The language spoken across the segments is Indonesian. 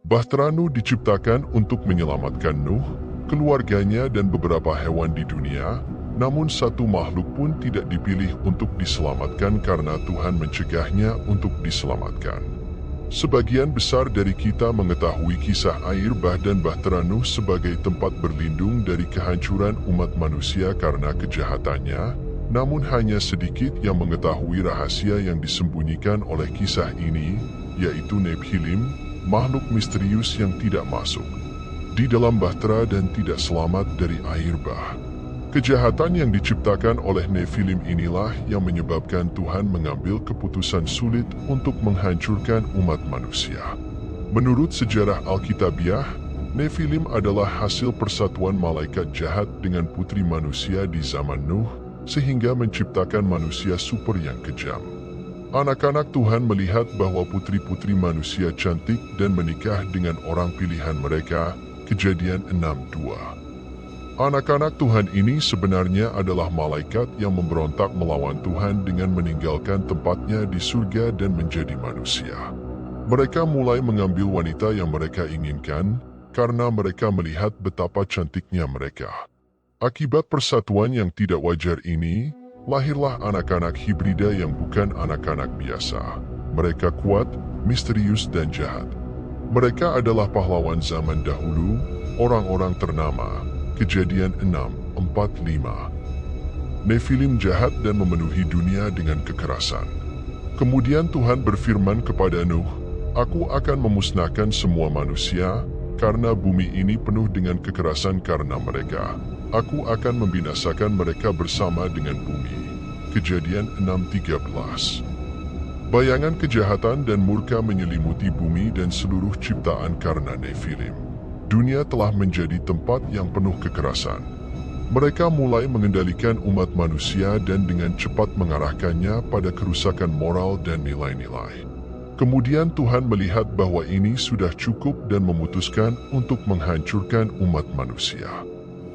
Bahtera Nuh diciptakan untuk menyelamatkan Nuh, keluarganya dan beberapa hewan di dunia, namun satu makhluk pun tidak dipilih untuk diselamatkan karena Tuhan mencegahnya untuk diselamatkan. Sebagian besar dari kita mengetahui kisah air bah dan Bahtera Nuh sebagai tempat berlindung dari kehancuran umat manusia karena kejahatannya, namun hanya sedikit yang mengetahui rahasia yang disembunyikan oleh kisah ini, yaitu Nephilim, makhluk misterius yang tidak masuk di dalam bahtera dan tidak selamat dari air bah. Kejahatan yang diciptakan oleh Nephilim inilah yang menyebabkan Tuhan mengambil keputusan sulit untuk menghancurkan umat manusia. Menurut sejarah Alkitabiah, Nephilim adalah hasil persatuan malaikat jahat dengan putri manusia di zaman Nuh, sehingga menciptakan manusia super yang kejam. Anak-anak Tuhan melihat bahwa putri-putri manusia cantik dan menikah dengan orang pilihan mereka, Kejadian 6:2. Anak-anak Tuhan ini sebenarnya adalah malaikat yang memberontak melawan Tuhan dengan meninggalkan tempatnya di surga dan menjadi manusia. Mereka mulai mengambil wanita yang mereka inginkan karena mereka melihat betapa cantiknya mereka. Akibat persatuan yang tidak wajar ini, lahirlah anak-anak hibrida yang bukan anak-anak biasa. Mereka kuat, misterius dan jahat. Mereka adalah pahlawan zaman dahulu, orang-orang ternama. Kejadian 6:4-5. Nephilim jahat dan memenuhi dunia dengan kekerasan. Kemudian Tuhan berfirman kepada Nuh, "Aku akan memusnahkan semua manusia, karena bumi ini penuh dengan kekerasan karena mereka. Aku akan membinasakan mereka bersama dengan bumi." Kejadian 6:13. Bayangan kejahatan dan murka menyelimuti bumi dan seluruh ciptaan karena Nephilim. Dunia telah menjadi tempat yang penuh kekerasan. Mereka mulai mengendalikan umat manusia dan dengan cepat mengarahkannya pada kerusakan moral dan nilai-nilai. Kemudian Tuhan melihat bahwa ini sudah cukup dan memutuskan untuk menghancurkan umat manusia.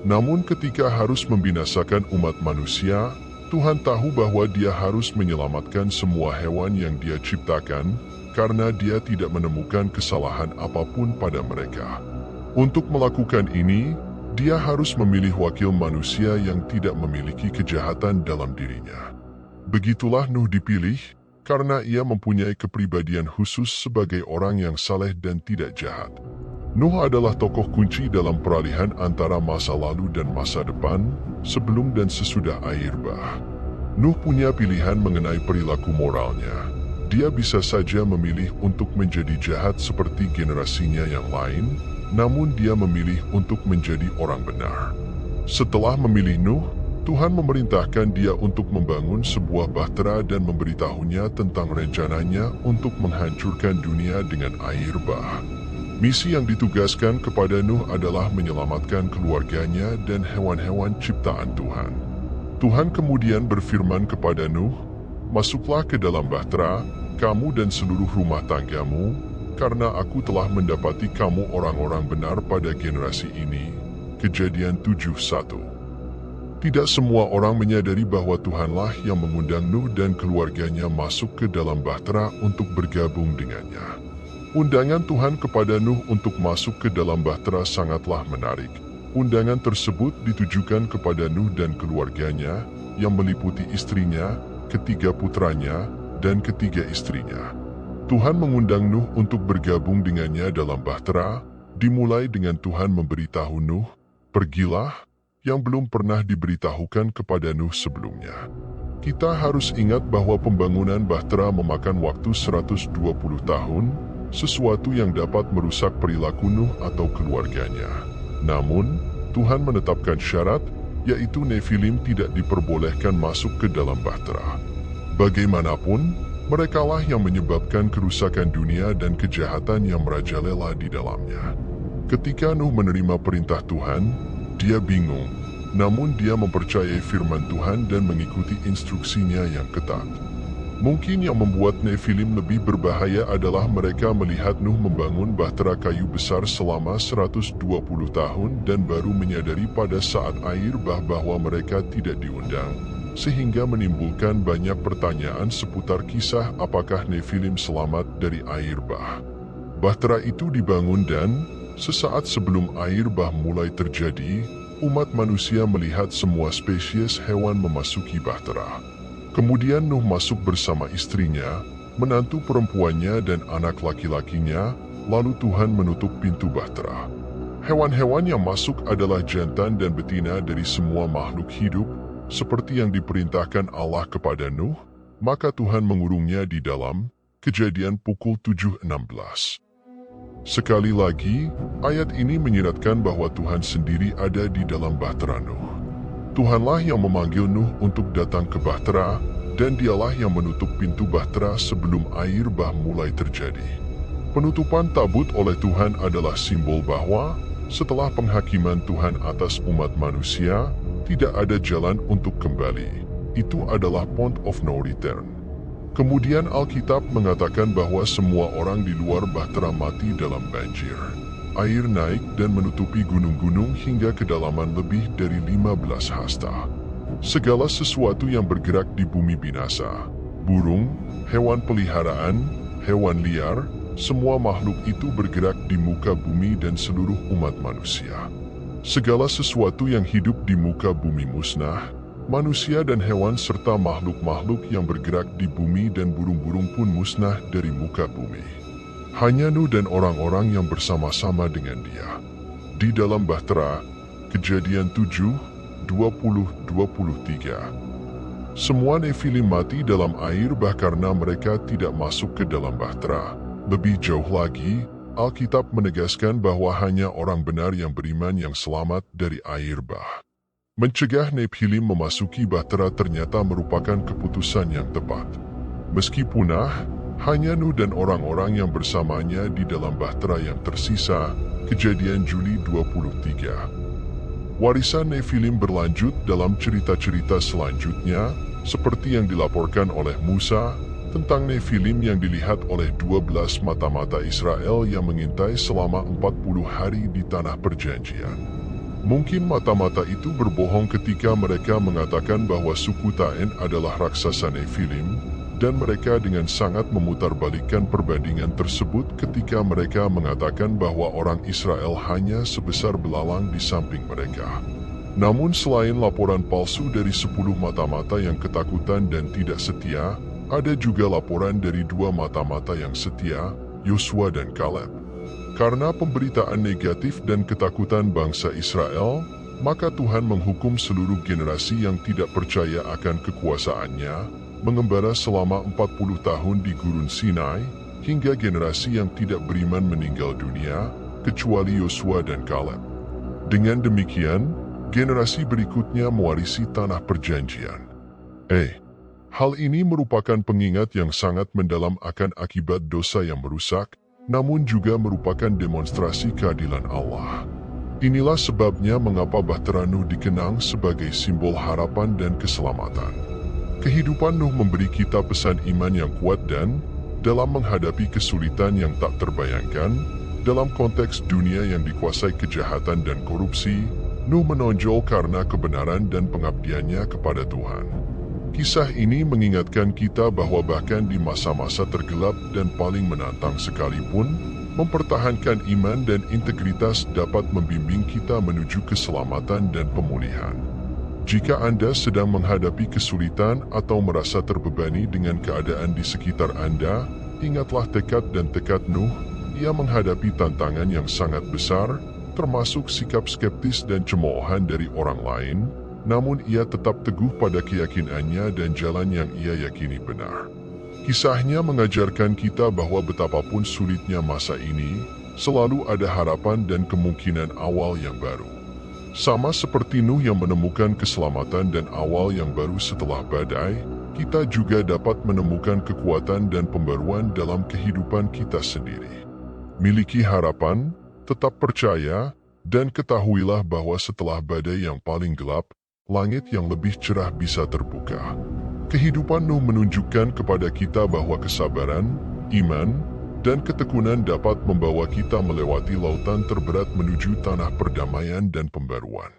Namun ketika harus membinasakan umat manusia, Tuhan tahu bahwa Dia harus menyelamatkan semua hewan yang Dia ciptakan, karena Dia tidak menemukan kesalahan apapun pada mereka. Untuk melakukan ini, Dia harus memilih wakil manusia yang tidak memiliki kejahatan dalam dirinya. Begitulah Nuh dipilih, karena ia mempunyai kepribadian khusus sebagai orang yang saleh dan tidak jahat. Nuh adalah tokoh kunci dalam peralihan antara masa lalu dan masa depan, sebelum dan sesudah air bah. Nuh punya pilihan mengenai perilaku moralnya. Dia bisa saja memilih untuk menjadi jahat seperti generasinya yang lain, namun dia memilih untuk menjadi orang benar. Setelah memilih Nuh, Tuhan memerintahkan dia untuk membangun sebuah bahtera dan memberitahunya tentang rencananya untuk menghancurkan dunia dengan air bah. Misi yang ditugaskan kepada Nuh adalah menyelamatkan keluarganya dan hewan-hewan ciptaan Tuhan. Tuhan kemudian berfirman kepada Nuh, "Masuklah ke dalam bahtera, kamu dan seluruh rumah tanggamu, karena aku telah mendapati kamu orang-orang benar pada generasi ini." Kejadian 7:1. Tidak semua orang menyadari bahwa Tuhanlah yang mengundang Nuh dan keluarganya masuk ke dalam bahtera untuk bergabung dengannya. Undangan Tuhan kepada Nuh untuk masuk ke dalam bahtera sangatlah menarik. Undangan tersebut ditujukan kepada Nuh dan keluarganya, yang meliputi istrinya, ketiga putranya, dan ketiga istrinya. Tuhan mengundang Nuh untuk bergabung dengannya dalam bahtera, dimulai dengan Tuhan memberitahu Nuh, "Pergilah," yang belum pernah diberitahukan kepada Nuh sebelumnya. Kita harus ingat bahwa pembangunan bahtera memakan waktu 120 tahun, sesuatu yang dapat merusak perilaku Nuh atau keluarganya. Namun, Tuhan menetapkan syarat, yaitu Nephilim tidak diperbolehkan masuk ke dalam bahtera. Bagaimanapun, merekalah yang menyebabkan kerusakan dunia dan kejahatan yang merajalela di dalamnya. Ketika Nuh menerima perintah Tuhan, dia bingung, namun dia mempercayai firman Tuhan dan mengikuti instruksinya yang ketat. Mungkin yang membuat Nephilim lebih berbahaya adalah mereka melihat Nuh membangun bahtera kayu besar selama 120 tahun dan baru menyadari pada saat air bah bahwa mereka tidak diundang, sehingga menimbulkan banyak pertanyaan seputar kisah apakah Nephilim selamat dari air bah. Bahtera itu dibangun dan, sesaat sebelum air bah mulai terjadi, umat manusia melihat semua spesies hewan memasuki bahtera. Kemudian Nuh masuk bersama istrinya, menantu perempuannya dan anak laki-lakinya, lalu Tuhan menutup pintu bahtera. Hewan-hewan yang masuk adalah jantan dan betina dari semua makhluk hidup, seperti yang diperintahkan Allah kepada Nuh, maka Tuhan mengurungnya di dalam. Kejadian pukul 7.16. Sekali lagi, ayat ini menyiratkan bahwa Tuhan sendiri ada di dalam bahtera Nuh. Tuhanlah yang memanggil Nuh untuk datang ke bahtera, dan dialah yang menutup pintu bahtera sebelum air bah mulai terjadi. Penutupan tabut oleh Tuhan adalah simbol bahwa, setelah penghakiman Tuhan atas umat manusia, tidak ada jalan untuk kembali. Itu adalah point of no return. Kemudian Alkitab mengatakan bahwa semua orang di luar bahtera mati dalam banjir. Air naik dan menutupi gunung-gunung hingga kedalaman lebih dari 15 hasta. Segala sesuatu yang bergerak di bumi binasa. Burung, hewan peliharaan, hewan liar, semua makhluk itu bergerak di muka bumi dan seluruh umat manusia. Segala sesuatu yang hidup di muka bumi musnah. Manusia dan hewan serta makhluk-makhluk yang bergerak di bumi dan burung-burung pun musnah dari muka bumi. Hanya Nuh dan orang-orang yang bersama-sama dengan dia. Di dalam bahtera, Kejadian 7, 20-23. Semua Nefilim mati dalam air bah karena mereka tidak masuk ke dalam bahtera. Lebih jauh lagi, Alkitab menegaskan bahwa hanya orang benar yang beriman yang selamat dari air bah. Mencegah Nephilim memasuki bahtera ternyata merupakan keputusan yang tepat. Meski punah, hanya Nuh dan orang-orang yang bersamanya di dalam bahtera yang tersisa, Kejadian Juli 23. Warisan Nephilim berlanjut dalam cerita-cerita selanjutnya, seperti yang dilaporkan oleh Musa, tentang Nephilim yang dilihat oleh 12 mata-mata Israel yang mengintai selama 40 hari di tanah perjanjian. Mungkin mata-mata itu berbohong ketika mereka mengatakan bahwa suku Taen adalah raksasa Nephilim, dan mereka dengan sangat memutarbalikkan perbandingan tersebut ketika mereka mengatakan bahwa orang Israel hanya sebesar belalang di samping mereka. Namun selain laporan palsu dari 10 mata-mata yang ketakutan dan tidak setia, ada juga laporan dari 2 mata-mata yang setia, Yosua dan Kaleb. Karena pemberitaan negatif dan ketakutan bangsa Israel, maka Tuhan menghukum seluruh generasi yang tidak percaya akan kekuasaannya, mengembara selama 40 tahun di Gurun Sinai, hingga generasi yang tidak beriman meninggal dunia, kecuali Yosua dan Kaleb. Dengan demikian, generasi berikutnya mewarisi tanah perjanjian. Hal ini merupakan pengingat yang sangat mendalam akan akibat dosa yang merusak, namun juga merupakan demonstrasi keadilan Allah. Inilah sebabnya mengapa bahtera Nuh dikenang sebagai simbol harapan dan keselamatan. Kehidupan Nuh memberi kita pesan iman yang kuat dan, dalam menghadapi kesulitan yang tak terbayangkan, dalam konteks dunia yang dikuasai kejahatan dan korupsi, Nuh menonjol karena kebenaran dan pengabdiannya kepada Tuhan. Kisah ini mengingatkan kita bahwa bahkan di masa-masa tergelap dan paling menantang sekalipun, mempertahankan iman dan integritas dapat membimbing kita menuju keselamatan dan pemulihan. Jika Anda sedang menghadapi kesulitan atau merasa terbebani dengan keadaan di sekitar Anda, ingatlah tekad dan tekad Nuh. Ia menghadapi tantangan yang sangat besar, termasuk sikap skeptis dan cemoohan dari orang lain, namun ia tetap teguh pada keyakinannya dan jalan yang ia yakini benar. Kisahnya mengajarkan kita bahwa betapapun sulitnya masa ini, selalu ada harapan dan kemungkinan awal yang baru. Sama seperti Nuh yang menemukan keselamatan dan awal yang baru setelah badai, kita juga dapat menemukan kekuatan dan pembaruan dalam kehidupan kita sendiri. Miliki harapan, tetap percaya, dan ketahuilah bahwa setelah badai yang paling gelap, langit yang lebih cerah bisa terbuka. Kehidupan Nuh menunjukkan kepada kita bahwa kesabaran, iman, dan ketekunan dapat membawa kita melewati lautan terberat menuju tanah perdamaian dan pembaruan.